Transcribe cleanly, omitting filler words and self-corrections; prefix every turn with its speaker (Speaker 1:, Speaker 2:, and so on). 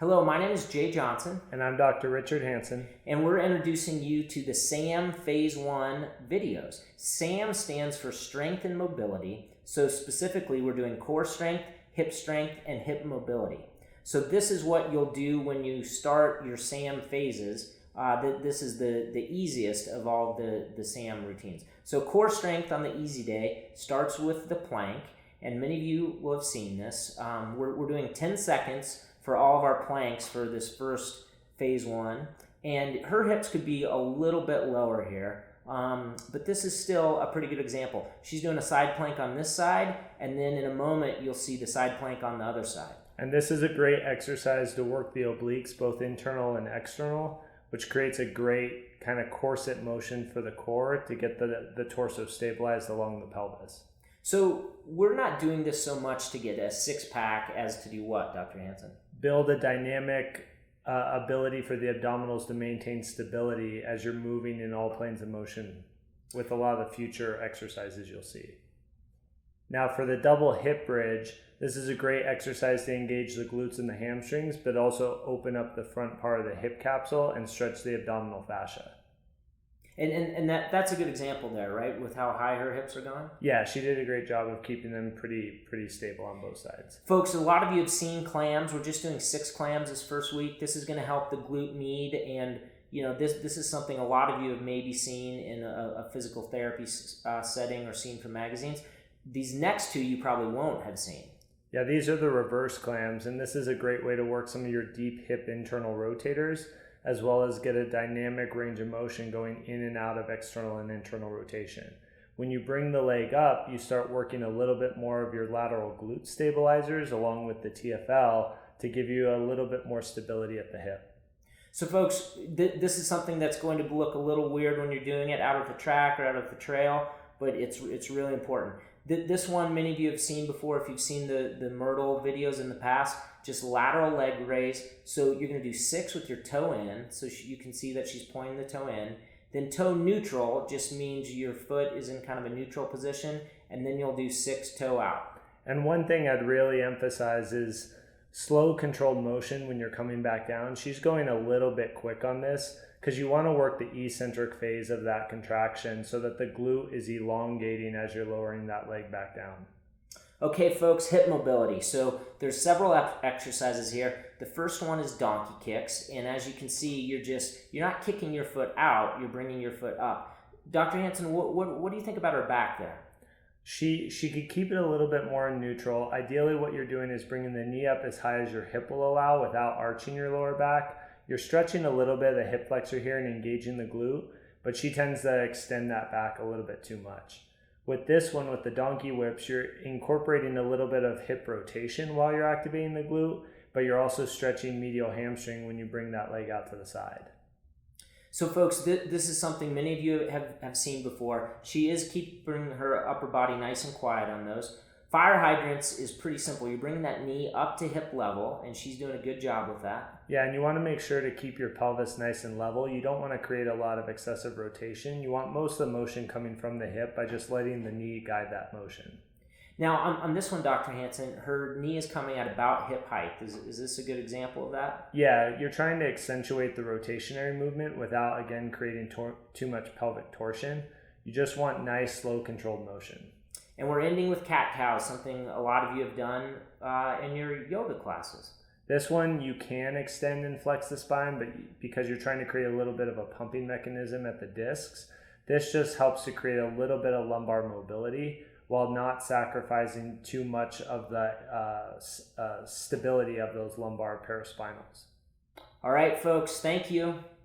Speaker 1: Hello, my name is Jay Johnson.
Speaker 2: And I'm Dr. Richard Hansen.
Speaker 1: And we're introducing you to the SAM Phase 1 videos. SAM stands for Strength and Mobility. So specifically, we're doing core strength, and hip mobility. So this is what you'll do when you start your SAM phases. This is the easiest of all the SAM routines. So core strength on the easy day starts with the plank. And many of you will have seen this. We're doing 10 seconds for all of our planks for this first phase 1. And her hips could be a little bit lower here, but this is still a pretty good example. She's doing a side plank on this side, and then in a moment you'll see the side plank on the other side.
Speaker 2: And this is a great exercise to work the obliques, both internal and external, which creates a great kind of corset motion for the core to get the torso stabilized along the pelvis.
Speaker 1: So we're not doing this so much to get a six-pack as to do what, Dr. Hansen?
Speaker 2: Build a dynamic ability for the abdominals to maintain stability as you're moving in all planes of motion with a lot of the future exercises you'll see. Now for the double hip bridge, this is a great exercise to engage the glutes and the hamstrings, but also open up the front part of the hip capsule and stretch the abdominal fascia.
Speaker 1: And that's a good example there, right? With how high her hips are going?
Speaker 2: Yeah, she did a great job of keeping them pretty stable on both sides.
Speaker 1: Folks, a lot of you have seen clams. We're just doing 6 clams this first week. This is going to help the glute med, and this is something a lot of you have maybe seen in a physical therapy setting or seen from magazines. These next 2 you probably won't have seen.
Speaker 2: Yeah, these are the reverse clams, and this is a great way to work some of your deep hip internal rotators, as well as get a dynamic range of motion going in and out of external and internal rotation. When you bring the leg up, you start working a little bit more of your lateral glute stabilizers along with the TFL to give you a little bit more stability at the hip.
Speaker 1: So folks, this is something that's going to look a little weird when you're doing it out of the track or out of the trail, but it's really important. This one, many of you have seen before if you've seen the Myrtle videos in the past, just lateral leg raise. So you're going to do 6 with your toe in, so you can see that she's pointing the toe in. Then toe neutral just means your foot is in kind of a neutral position, and then you'll do 6 toe out.
Speaker 2: And one thing I'd really emphasize is slow controlled motion when you're coming back down. She's going a little bit quick on this because you want to work the eccentric phase of that contraction so that the glute is elongating as you're lowering that leg back down.
Speaker 1: Okay, folks, hip mobility. So there's several exercises here. The first one is donkey kicks, and as you can see, you're not kicking your foot out, you're bringing your foot up. Dr. Hansen, what do you think about her back there?
Speaker 2: She could keep it a little bit more neutral. Ideally, what you're doing is bringing the knee up as high as your hip will allow without arching your lower back. You're stretching a little bit of the hip flexor here and engaging the glute, but she tends to extend that back a little bit too much. With this one, with the donkey whips, you're incorporating a little bit of hip rotation while you're activating the glute, but you're also stretching medial hamstring when you bring that leg out to the side.
Speaker 1: So folks, this is something many of you have seen before. She is keeping her upper body nice and quiet on those. Fire hydrants is pretty simple. You're bringing that knee up to hip level, and she's doing a good job with that.
Speaker 2: Yeah, and you want to make sure to keep your pelvis nice and level. You don't want to create a lot of excessive rotation. You want most of the motion coming from the hip by just letting the knee guide that motion.
Speaker 1: Now, on this one, Dr. Hansen, her knee is coming at about hip height. Is this a good example of that?
Speaker 2: Yeah, you're trying to accentuate the rotationary movement without, again, creating too much pelvic torsion. You just want nice, slow, controlled motion.
Speaker 1: And we're ending with cat-cows, something a lot of you have done in your yoga classes.
Speaker 2: This one, you can extend and flex the spine, but because you're trying to create a little bit of a pumping mechanism at the discs, this just helps to create a little bit of lumbar mobility while not sacrificing too much of the stability of those lumbar paraspinals.
Speaker 1: All right, folks, thank you.